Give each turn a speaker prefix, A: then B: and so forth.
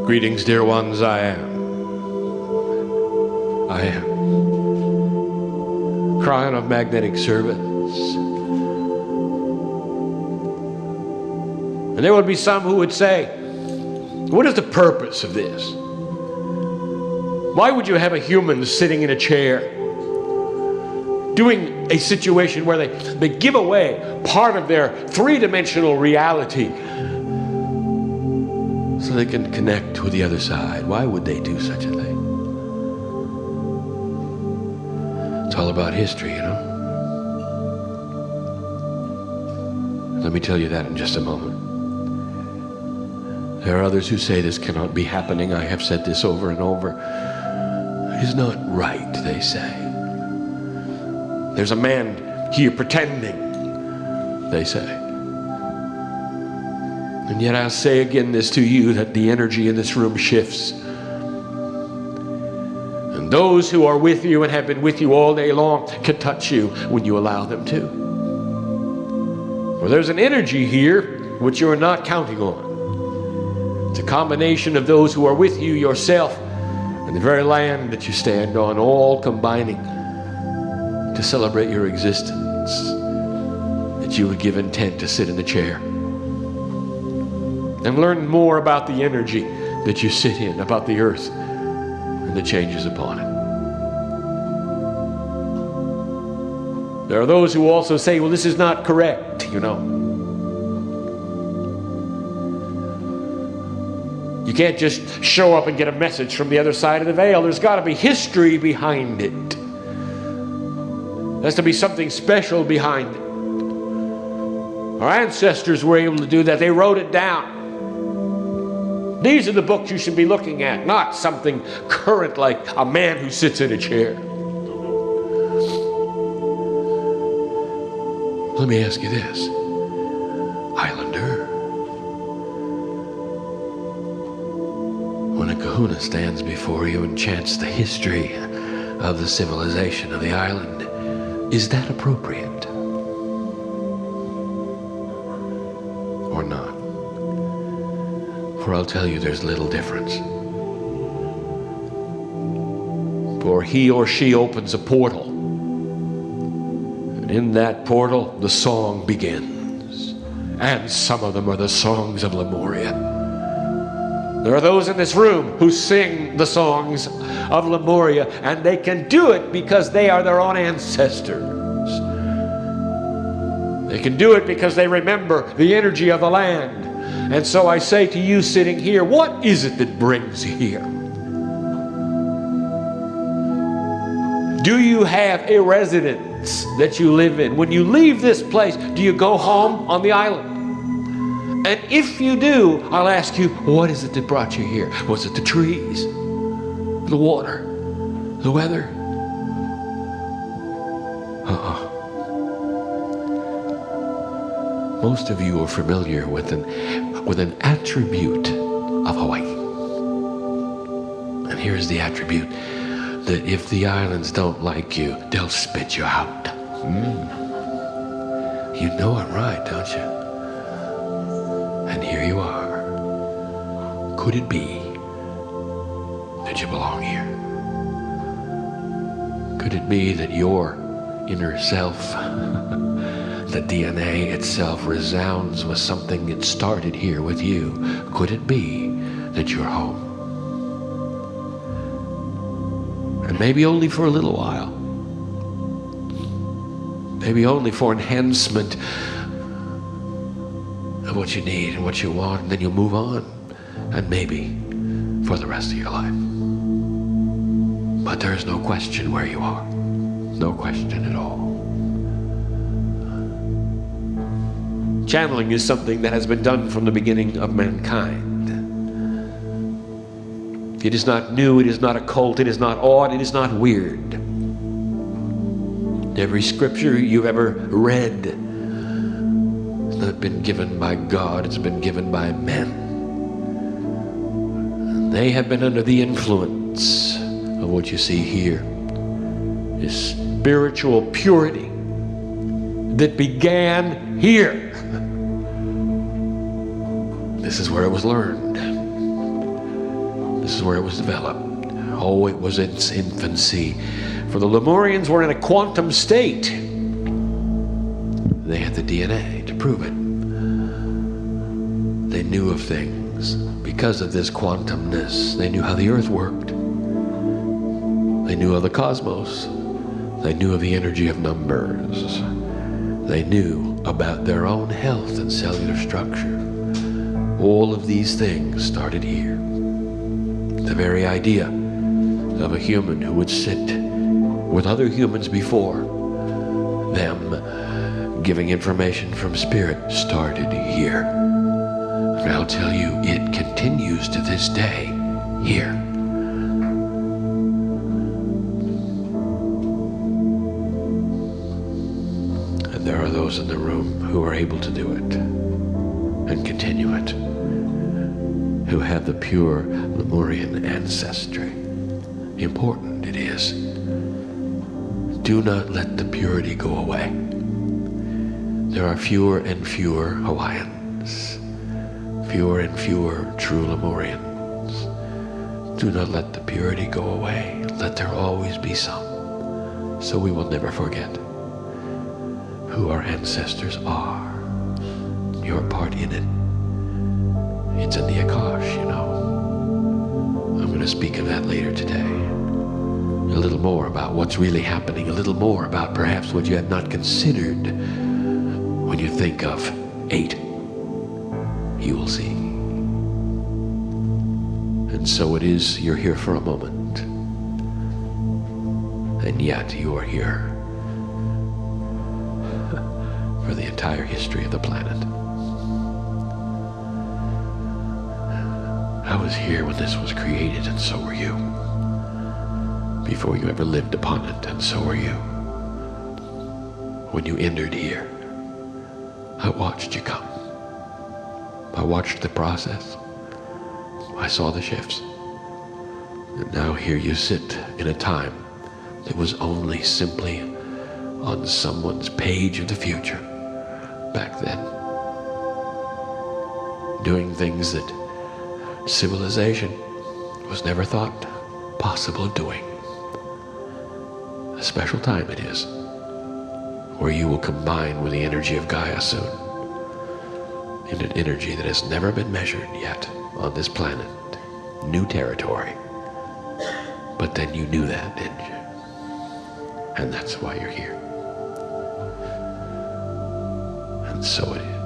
A: Greetings, dear ones, I am. Kryon of magnetic service. And there would be some who would say, what is the purpose of this? Why would you have a human sitting in a chair doing a situation where they give away part of their three-dimensional reality so they can connect with the other side? Why would they do such a thing? It's all about history, you know. Let me tell you that in just a moment. There are others who say this cannot be happening. I have said this over and over. It is not right, they say. There's a man here pretending, they say. And yet I'll say again this to you, that the energy in this room shifts. And those who are with you and have been with you all day long can touch you when you allow them to. For there's an energy here which you are not counting on. It's a combination of those who are with you, yourself, and the very land that you stand on, all combining to celebrate your existence, that you would give intent to sit in the chair and learn more about the energy that you sit in, about the earth and the changes upon it. There are those who also say, well, this is not correct, you know. You can't just show up and get a message from the other side of the veil. There's got to be history behind it. There has to be something special behind it. Our ancestors were able to do that. They wrote it down. These are the books you should be looking at, not something current like a man who sits in a chair. Let me ask you this, Islander. When a kahuna stands before you and chants the history of the civilization of the island, is that appropriate? Or not? For I'll tell you, there's little difference. For he or she opens a portal, and in that portal the song begins. And some of them are the songs of Lemuria. There are those in this room who sing the songs of Lemuria, and they can do it because they are their own ancestors. They can do it because they remember the energy of the land. And so I say to you sitting here, what is it that brings you here? Do you have a residence that you live in? When you leave this place, do you go home on the island? And if you do, I'll ask you, what is it that brought you here? Was it the trees, the water, the weather? Most of you are familiar with an attribute of Hawaii. And here's the attribute, that if the islands don't like you, they'll spit you out. You know I'm right, don't you? And here you are. Could it be that you belong here? Could it be that your inner self, the DNA itself, resounds with something that started here with you? Could it be that you're home? And maybe only for a little while. Maybe only for enhancement of what you need and what you want, and then you'll move on, and maybe for the rest of your life. But there's no question where you are. No question at all. Channeling is something that has been done from the beginning of mankind. It is not new, it is not occult, it is not odd, it is not weird. Every scripture you've ever read has not been given by God, it's been given by men. They have been under the influence of what you see here, this spiritual purity that began here. This is where it was learned. This is where it was developed. Oh, it was in its infancy. For the Lemurians were in a quantum state. They had the DNA to prove it. They knew of things. Because of this quantumness, they knew how the earth worked. They knew of the cosmos. They knew of the energy of numbers. They knew about their own health and cellular structure. All of these things started here. The very idea of a human who would sit with other humans before them, giving information from spirit, started here. And I'll tell you, it continues to this day here. And there are those in the room who are able to do it and continue it, who have the pure Lemurian ancestry. Important it is. Do not let the purity go away. There are fewer and fewer Hawaiians, fewer and fewer true Lemurians. Do not let the purity go away. Let there always be some, so we will never forget who our ancestors are. Your part in it. It's in the Akash, you know. I'm going to speak of that later today. A little more about what's really happening. A little more about perhaps what you have not considered when you think of 8. You will see. And so it is, you're here for a moment. And yet you are here for the entire history of the planet. I was here when this was created, and so were you. Before you ever lived upon it, and so were you. When you entered here, I watched you come. I watched the process. I saw the shifts. And now here you sit in a time that was only simply on someone's page of the future back then. Doing things that civilization was never thought possible of doing. A special time it is, where you will combine with the energy of Gaia soon, in an energy that has never been measured yet on this planet. New territory. But then you knew that, didn't you? And that's why you're here. And so it is.